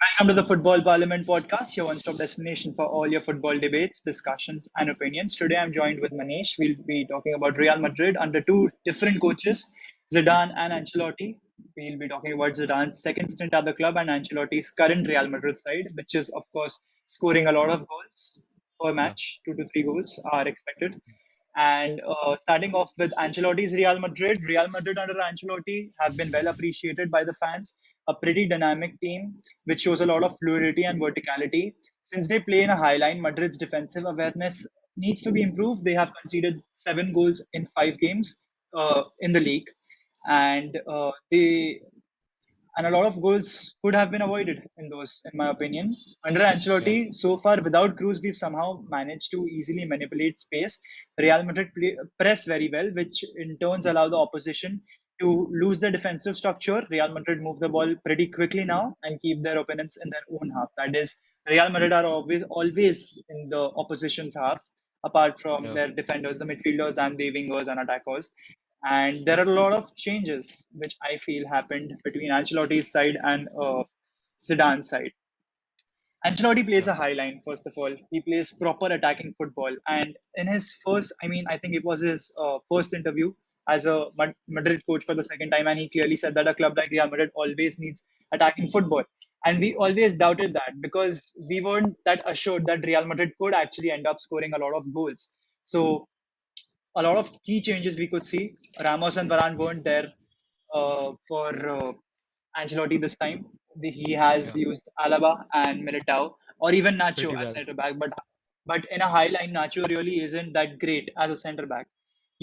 Welcome to the Football Parliament podcast, your one-stop destination for all your football debates, discussions, and opinions. Today, I'm joined with Manish. We'll be talking about Real Madrid under two different coaches, Zidane and Ancelotti. We'll be talking about Zidane's second stint at the club and Ancelotti's current Real Madrid side, which is, of course, scoring a lot of goals per Yeah. match. 2 to 3 goals are expected. And starting off with Ancelotti's Real Madrid under Ancelotti have been well appreciated by the fans. A pretty dynamic team, which shows a lot of fluidity and verticality. Since they play in a high line, Madrid's defensive awareness needs to be improved. They have conceded 7 goals in 5 games in the league, and a lot of goals could have been avoided in those, in my opinion. Under Yeah. Ancelotti, so far without Cruz, we've somehow managed to easily manipulate space. Real Madrid press very well, which in turns allow the opposition to lose their defensive structure. Real Madrid move the ball pretty quickly now and keep their opponents in their own half. That is, Real Madrid are always in the opposition's half, apart from Yeah. their defenders, the midfielders, and the wingers and attackers. And there are a lot of changes which I feel happened between Ancelotti's side and Zidane's side. Ancelotti plays Yeah. a high line, first of all. He plays proper attacking football. And in his first, I think it was his first interview as a Madrid coach for the second time. And he clearly said that a club like Real Madrid always needs attacking football. And we always doubted that because we weren't that assured that Real Madrid could actually end up scoring a lot of goals. So a lot of key changes we could see. Ramos and Varane weren't there for Ancelotti this time. He has Yeah. used Alaba and Militao, or even Nacho Pretty as well. centre back. But in a high line, Nacho really isn't that great as a centre back.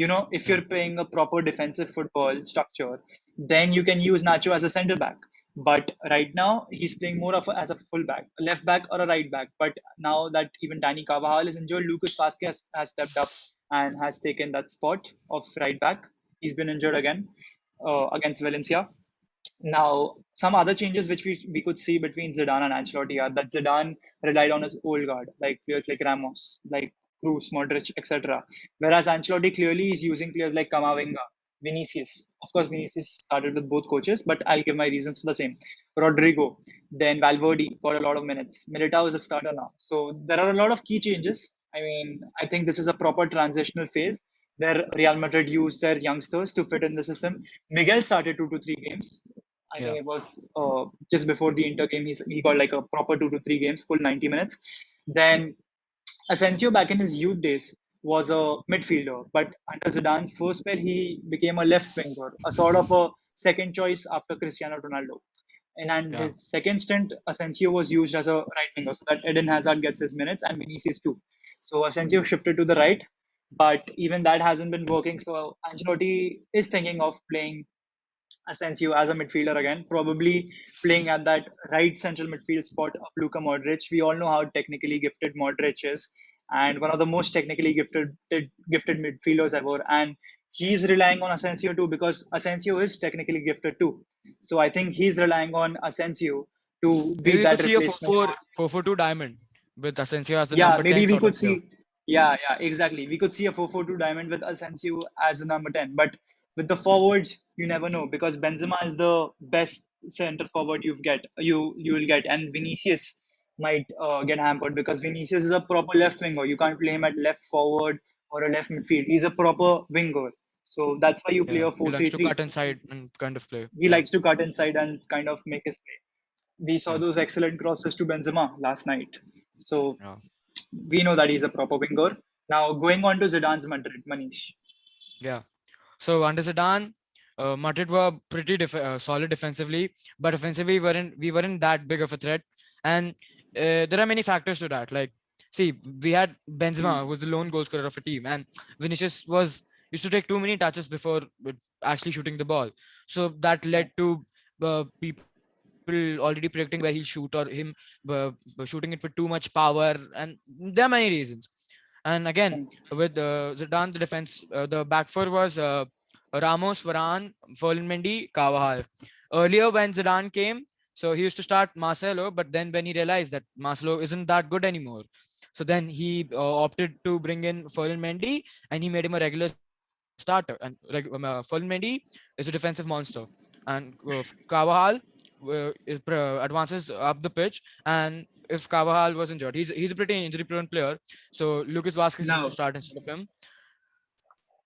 If Yeah. you're playing a proper defensive football structure, then you can use Nacho as a centre back. But right now, he's playing more of as a full back, a left back or a right back. But now that even Danny Carvajal is injured, Lucas Vasquez has stepped up and has taken that spot of right back. He's been injured again against Valencia. Now, some other changes which we could see between Zidane and Ancelotti are that Zidane relied on his old guard, like players like Ramos, like Cruz, Modric, etc. Whereas Ancelotti clearly is using players like Camavinga, Vinicius. Of course, Vinicius started with both coaches, but I'll give my reasons for the same. Rodrigo, then Valverde got a lot of minutes. Militao is a starter now. So there are a lot of key changes. I think this is a proper transitional phase where Real Madrid used their youngsters to fit in the system. Miguel started 2 to 3 games. I think Yeah. it was just before the Inter game. He got like a proper 2 to 3 games, full 90 minutes. Then Asensio, back in his youth days, was a midfielder, but under Zidane's first spell, he became a left winger, a sort of a second choice after Cristiano Ronaldo. And Yeah. his second stint, Asensio was used as a right winger, so that Eden Hazard gets his minutes and Vinicius too. So Asensio shifted to the right, but even that hasn't been working. So Ancelotti is thinking of playing Asensio as a midfielder again, probably playing at that right central midfield spot of Luka Modric. We all know how technically gifted Modric is, and one of the most technically gifted midfielders ever. And he's relying on Asensio too because Asensio is technically gifted too. So I think he's relying on Asensio to be Maybe we that could see a replacement. 4-4-2 diamond with Asensio as the Yeah, number maybe 10 we sort could of player. see. Yeah, exactly. We could see a 4-4-2 diamond with Asensio as the number 10. But with the forwards, you never know because Benzema is the best center forward you will get, and Vinicius might get hampered because Vinicius is a proper left winger. You can't play him at left forward or a left midfield. He's a proper winger. So that's why you play Yeah. a He likes to cut 4-3-3. inside and kind of play. He Yeah. likes to cut inside and kind of make his play. We saw Yeah. those excellent crosses to Benzema last night. So Yeah. we know that he's a proper winger. Now going on to Zidane's Madrid, Manish. Yeah. So under Zidane, Madrid were pretty solid defensively, but offensively we weren't that big of a threat. And there are many factors to that. Like, see, we had Benzema, who was the lone goal scorer of a team, and Vinicius was used to take too many touches before actually shooting the ball. So that Yeah. led to people already predicting where he'll shoot or him uh, shooting it with too much power, and there are many reasons. And again, And with Zidane, the defense, the back four was Ramos, Varane, Mendy, Carvajal. Earlier, when Zidane came, so he used to start Marcelo, but then when he realized that Marcelo isn't that good anymore, so then he opted to bring in Mendy, and he made him a regular starter. And Mendy is a defensive monster, and Carvajal advances up the pitch, and if Carvajal was injured, he's a pretty injury prone player, so Lucas Vasquez used to No. start instead of him.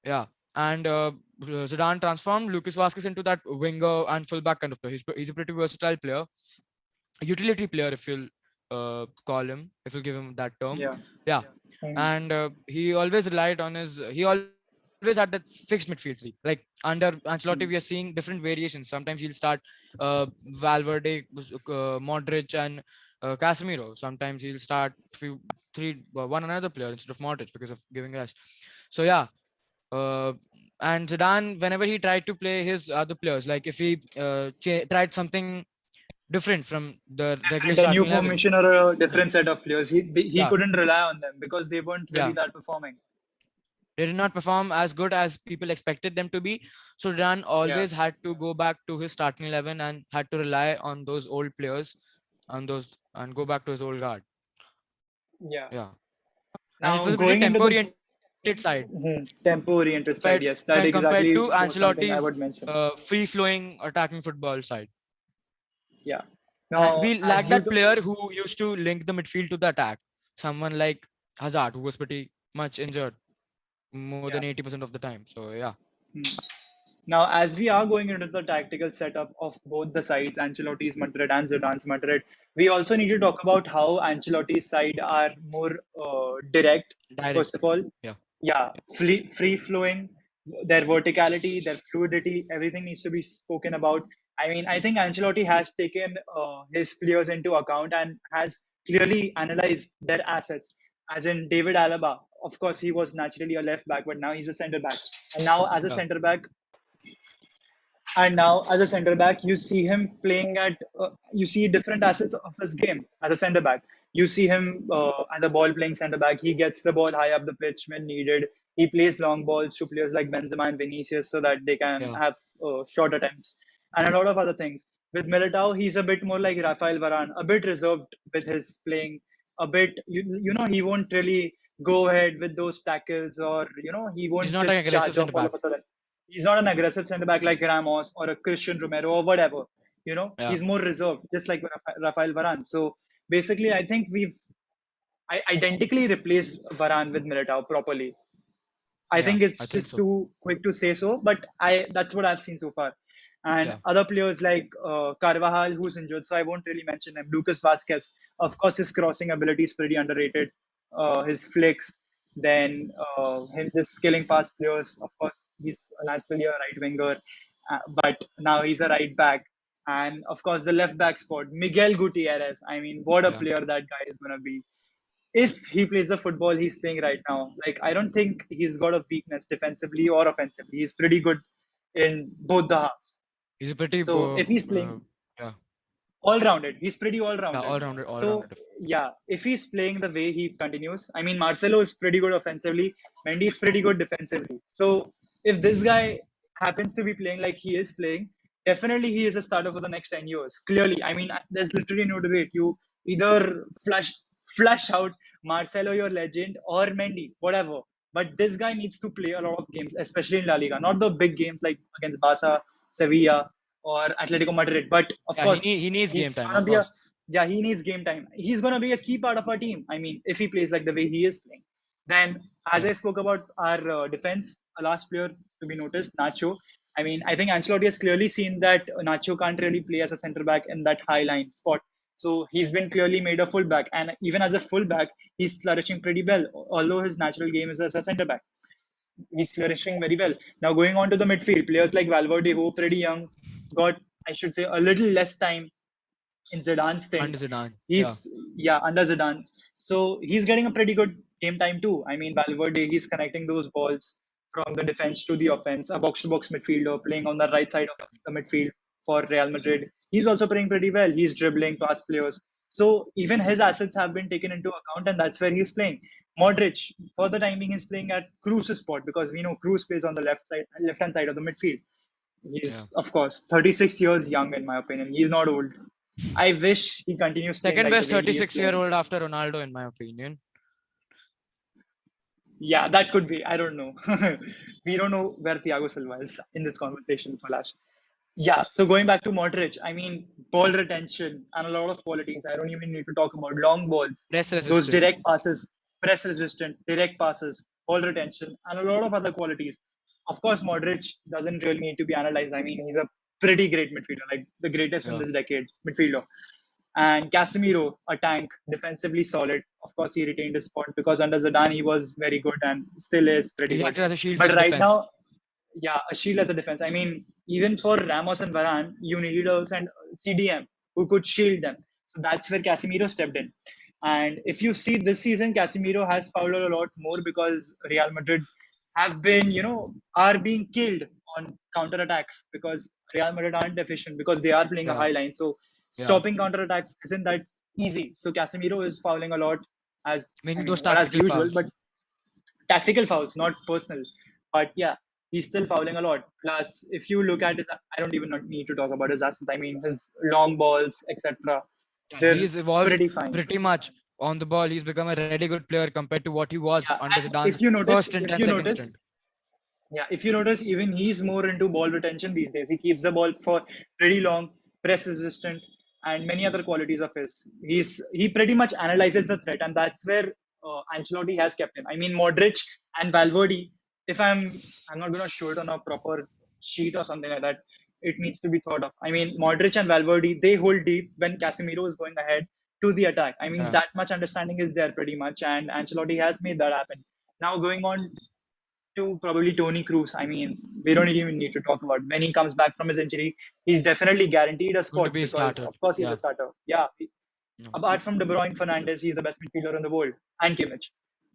Yeah, and Zidane transformed Lucas Vasquez into that winger and fullback kind of player. He's a pretty versatile player, utility player, if you'll call him, if you'll give him that term. Yeah. Yeah, Mm. and he always relied on his. He always had that fixed midfield three. Like under Ancelotti, we are seeing Mm. different variations. Sometimes he'll start Valverde, Modric, and Casemiro. Sometimes he'll start one another player instead of Modric because of giving rest. So yeah, uh, and Zidane, whenever he tried to play his other players, like if he tried something different from the regular Different, a new starting 11, formation or a yeah, different set of players. He yeah, couldn't rely on them because they weren't really yeah, that performing. they did not perform as good as people expected them to be. So Zidane Yeah. always had to go back to his starting 11 and had to rely on those old players, and go back to his old guard. Yeah. Yeah, and it Now was a pretty going into tempo the oriented side tempo-oriented side, yes, that compared exactly to was something I Ancelotti's would mention. free flowing attacking football side. Yeah. And Now, we as lacked you that player who used to link the midfield to the attack. Someone like Hazard, who was pretty much injured more than yeah. 80% of the time. So yeah, Hmm. Now, as we are going into the tactical setup of both the sides, Ancelotti's Madrid and Zidane's Madrid, we also need to talk about how Ancelotti's side are more direct. First direct. of all, Yeah, yeah, free flowing, their verticality, their fluidity, everything needs to be spoken about. I mean, I think Ancelotti has taken his players into account and has clearly analyzed their assets. As in David Alaba, of course, he was naturally a left back, but now he's a centre back. And now, as a yeah. centre back, and now, as a centre back, you see him playing at, you see different assets of his game as a centre back. You see him as a ball playing centre back. He gets the ball high up the pitch when needed. He plays long balls to players like Benzema and Vinicius so that they can Yeah. have short attempts and a lot of other things. With Militao, he's a bit more like Rafael Varane, a bit reserved with his playing. A bit, he won't really go ahead with those tackles, or he He's won't not an just aggressive charge off centre all back. of a sudden. He's not an aggressive centre back like Ramos or a Christian Romero or whatever. Yeah, He's more reserved, just like Rafael Varane. So basically, I think we've identically replaced Varane with Militao properly. I yeah. think I it's think just so. too quick to say so, but that's what I've seen so far. And Yeah, other players like Carvajal, who's injured, so I won't really mention him. Lucas Vasquez, of course, his crossing ability is pretty underrated. His flicks, then him just killing past players. Of course, he's naturally a right winger, but now he's a right back. And of course, the left back spot, Miguel Gutierrez. I mean, what a yeah. player that guy is gonna be if he plays the football he's playing right now. Like, I don't think he's got a weakness defensively or offensively. He's pretty good in both the halves. He's a pretty So if he's playing yeah, all rounded, he's pretty all yeah, rounded. all So rounded. yeah, if he's playing the way he continues, I mean, Marcelo is pretty good offensively. Mendy is pretty good defensively. So if this guy happens to be playing like he is playing, definitely he is a starter for the next 10 years. Clearly, I mean, there's literally no debate. You either flush out Marcelo, your legend, or Mendy, whatever. But this guy needs to play a lot of games, especially in La Liga. Not the big games like against Barca, Sevilla, or Atletico Madrid. But of Yeah, course, he needs game he's time, gonna of be a course. yeah, he needs game time. He's gonna be a key part of our team. I mean, if he plays like the way he is playing. Then, as Yeah, I spoke about our defense, a last player to be noticed, Nacho. I mean, I think Ancelotti has clearly seen that Nacho can't really play as a centre back in that high line spot. So he's been clearly made a fullback, and even as a fullback, he's flourishing pretty well. Although his natural game is as a centre back, he's flourishing very well. Now going on to the midfield, players like Valverde, who are pretty young, got, I should say, a little less time in Zidane's stint. under Zidane. Yeah, He's under Zidane, so he's getting a pretty good game time too. I mean, Valverde, he's connecting those balls from the defense to the offense, a box-to-box midfielder playing on the right side of the midfield for Real Madrid. He's also playing pretty well. He's dribbling past players. So even his assets have been taken into account, and that's where he's playing. Modric, for the time being, is playing at Cruz's spot because we know Cruz plays on the left hand side of the midfield. yeah. He's, of course, 36 years young, in my opinion. He's not old. I wish he continues playing Second like the best way he is 36-year playing. old after Ronaldo, in my opinion. Yeah, that could be. I don't know. We don't know where Thiago Silva is in this conversation, Palash. Yeah, so going back to Modric, I mean, ball retention and a lot of qualities. I don't even need to talk about long balls, Press those resistant. direct passes, press resistant, direct passes, ball retention, and a lot of other qualities. Of course, Modric doesn't really need to be analyzed. I mean, he's a pretty great midfielder, like the greatest in Yeah. this decade midfielder. And Casemiro, a tank, defensively solid. Of course, he retained his spot because under Zidane he was very good and still is pretty He good. acted as a shield for But the right defense. now, yeah, a shield as a defense. I mean, even for Ramos and Varane, you needed a CDM who could shield them. So that's where Casemiro stepped in. And if you see this season, Casemiro has fouled a lot more because Real Madrid have been, are being killed on counter attacks because Real Madrid aren't efficient because they are playing a Yeah. high line. So Yeah. stopping counter attacks isn't that easy. So Casemiro is fouling a lot as I Making mean those not as tactical usual, but fouls. tactical fouls, not personal. But yeah, he's still fouling a lot. Plus, if you look at it, I don't even need to talk about his aspect. I mean, his long balls, etc. Yeah, They're he's evolved pretty fine. pretty much on the ball. He's become a really good player compared to what he was Yeah, under and Zidane's first stint if and you second notice, stint. yeah, if you notice, even he's more into ball retention these days. He keeps the ball for pretty long, press resistant, and many other qualities of his. He pretty much analyzes the threat, and that's where Ancelotti has kept him. I mean, Modric and Valverde. If I'm not gonna show it on a proper sheet or something like that. It needs to be thought of. I mean, Modric and Valverde they hold deep when Casemiro is going ahead to the attack. I mean, Yeah. that much understanding is there pretty much, and Ancelotti has made that happen. Now going on to probably Tony Cruz. I mean, we don't even need to talk about when he comes back from his injury. He's definitely guaranteed a Going to spot be a because, starter. of course, he's a Yeah. starter. Yeah, No. apart from De Bruyne, Fernandes, he's the best midfielder in the world, and Kimmich.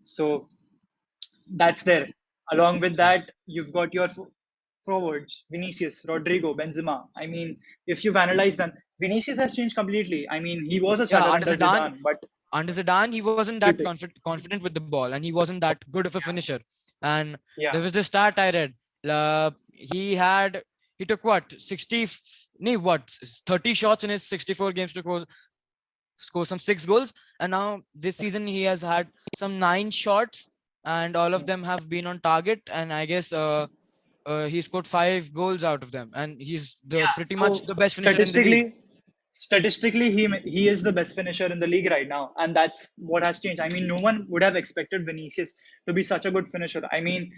So that's there. Along with Yeah. that, you've got your forwards, Vinicius, Rodrigo, Benzema. I mean, if you've analyzed them, Vinicius has changed completely. I mean, he was a Yeah. starter under Zidane, but Under Zidane, he wasn't that today, confident with the ball, and he wasn't that good of a finisher. And yeah, there was this stat I read. He took what 60, nee, what 30 shots in his 64 games to score some 6 goals, and now this season he has had some 9 shots, and all of yeah. them have been on target. And I guess he scored 5 goals out of them, and he's the Yeah, pretty much so the best finisher in the league. statistically, he is the best finisher in the league right now, and that's what has changed. I mean, no one would have expected Vinicius to be such a good finisher. I mean,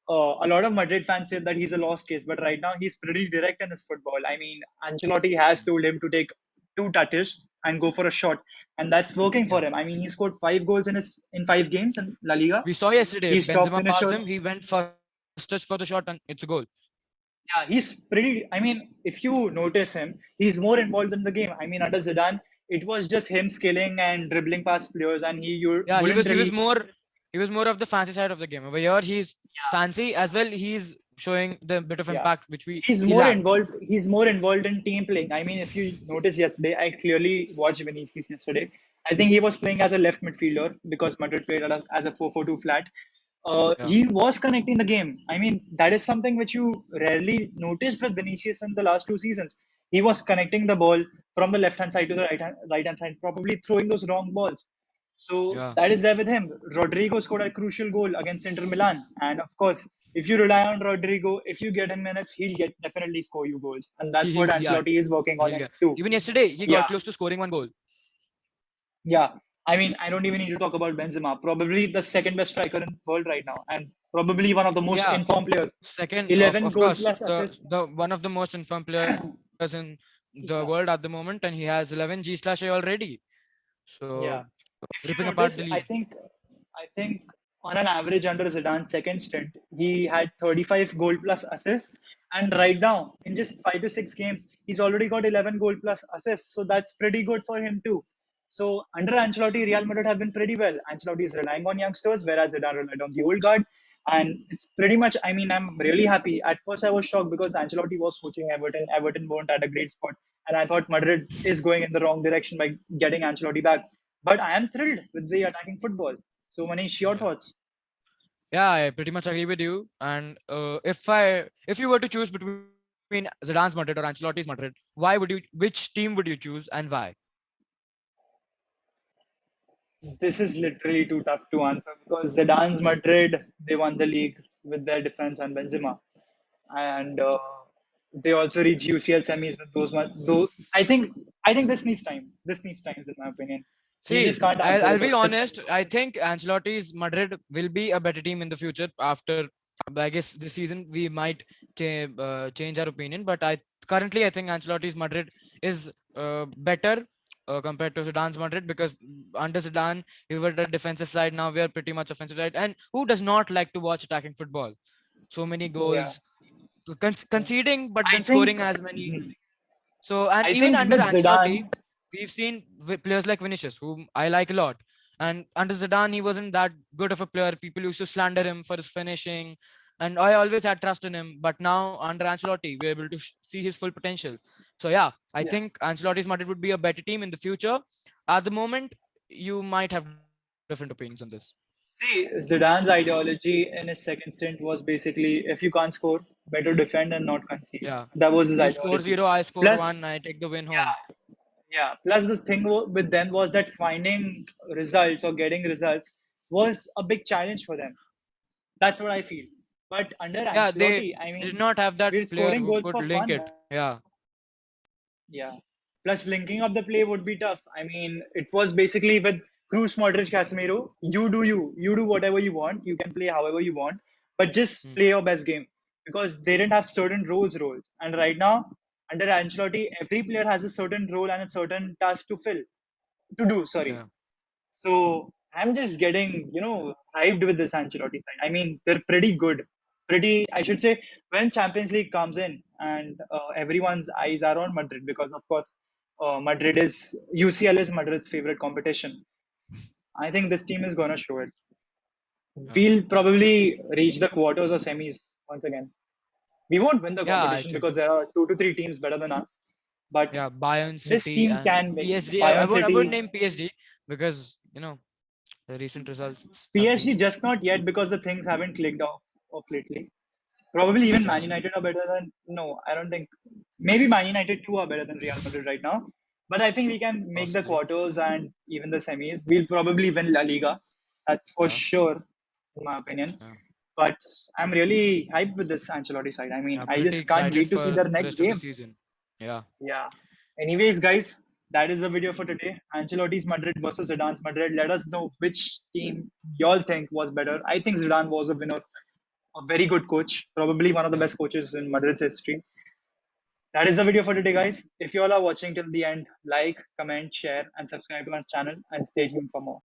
a lot of Madrid fans say that he's a lost case, but right now he's pretty direct in his football. I mean, Ancelotti has told him to take two touches and go for a shot, and that's working for Yeah. him. I mean, he scored 5 goals in 5 games in La Liga. We saw yesterday He's top Benzema passed finisher. him. He went first touch for the shot, and it's a goal. Yeah, he's pretty. I mean, if you notice him, he's more involved in the game. I mean, under Zidane, it was just him skilling and dribbling past players, and you Yeah, wouldn't really. he was more of the fancy side of the game. Over here, he's Yeah, fancy as well. He's showing the bit of yeah. impact which we He's he more lacked. involved. He's more involved in team playing. I mean, if you notice yesterday, I clearly watched Vinicius yesterday. I think he was playing as a left midfielder because Madrid played as a 4-4-2 flat. Yeah, He was connecting the game. I mean, that is something which you rarely noticed with Vinicius in the last 2 seasons. He was connecting the ball from the left hand side to the right hand side, probably throwing those long balls. So yeah. that is there with him. Rodrigo scored a crucial goal against Inter Milan, and of course, if you rely on Rodrigo, if you get him minutes, he'll get definitely score you goals, and that's what Yeah. Ancelotti is working on He'll it get. too. Even yesterday, he got Yeah, close to scoring 1 goal. yeah. I mean, I don't even need to talk about Benzema, probably the second best striker in the world right now, and probably one of the most Yeah, informed players. second of 11 goal course plus assists. the one of the most informed players in the Yeah, world at the moment, and he has 11 G/A already. So yeah. If ripping you apart notice, the league. I think on an average under Zidane's second stint, he had 35 goal plus assists, and right now in just 5 to 6 games, he's already got 11 goal plus assists. So that's pretty good for him too. So under Ancelotti, Real Madrid have been pretty well. Ancelotti is relying on youngsters, whereas Zidane relied on the old guard. And it's pretty much, I mean, I'm really happy. At first, I was shocked because Ancelotti was coaching Everton. Everton weren't at a great spot. And I thought Madrid is going in the wrong direction by getting Ancelotti back. But I am thrilled with the attacking football. So, Manish, your Yeah. thoughts? Yeah, I pretty much agree with you. And if you were to choose between Zidane's Madrid or Ancelotti's Madrid, which team would you choose and why? This is literally too tough to answer because Zidane's Madrid, they won the league with their defense and Benzema. And They also reach UCL semis with those one. Though I think this needs time. This needs time, in my opinion. We See, just can't I'll afford be this honest. time. I think Ancelotti's Madrid will be a better team in the future. After, I guess, this season we might change our opinion. But I think Ancelotti's Madrid is better compared to Zidane's Madrid, because under Zidane we were the defensive side. Now we are pretty much offensive side. And who does not like to watch attacking football? So many Yeah, goals, conceding, but I then think. scoring as many. Mhm. So, and I even think under with Ancelotti, Zidane, we've seen players like Vinicius, whom I like a lot. And under Zidane, he wasn't that good of a player. People used to slander him for his finishing, and I always had trust in him. But now under Ancelotti, we're able to see his full potential. So yeah, I yeah. think Ancelotti's Madrid would be a better team in the future. At the moment, you might have different opinions on this. See, Zidane's ideology in his second stint was basically if you can't score, better defend and not concede. Yeah, That was his you score ideology. zero, I score Plus, one, I take the win home. yeah, yeah. Plus, this thing with them was that finding results or getting results was a big challenge for them. That's what I feel. But under Yeah, Ancelotti, I they did mean, not have that we're player scoring who goals could for link fun, it. man. Yeah, Yeah. Plus, linking up the play would be tough. I mean, it was basically with Cruz, Modric, Casemiro. You do you. You do whatever you want. You can play however you want, but just mm, play your best game because they didn't have certain roles. And right now, under Ancelotti, every player has a certain role and a certain task to do. Sorry. yeah. So I'm just getting, hyped with this Ancelotti side. I mean, they're pretty good. Pretty, I should say, when Champions League comes in and everyone's eyes are on Madrid because, of course, UCL is Madrid's favorite competition. I think this team is going to show it. Yeah. We'll probably reach the quarters or semis once again. We won't win the Yeah, I competition think. because there are 2 to 3 teams better than us. But Yeah, Bayern this City team and can make PSG. I Bayern won't. I won't City. name PSG because the recent results have PSG been. just not yet because the things haven't clicked off of lately. Probably even Man Yeah. United are better than. No, I don't think. Maybe Man United too are better than Real Madrid right now. But I think we can make the Possibly. quarters and even the semis. We'll probably win La Liga. That's for Yeah. sure, in my opinion. Yeah. But I'm really hyped with this Ancelotti side. I mean, Yeah. I Pretty just can't excited wait to see for their the next rest of the game. season. Yeah. Yeah. Anyways, guys, that is the video for today. Ancelotti's Madrid versus Zidane's Madrid. Let us know which team y'all think was better. I think Zidane was a winner, a very good coach, probably one of the Yeah. best coaches in Madrid's history. That is the video for today, guys. If you all are watching till the end, like, comment, share, and subscribe to our channel and stay tuned for more.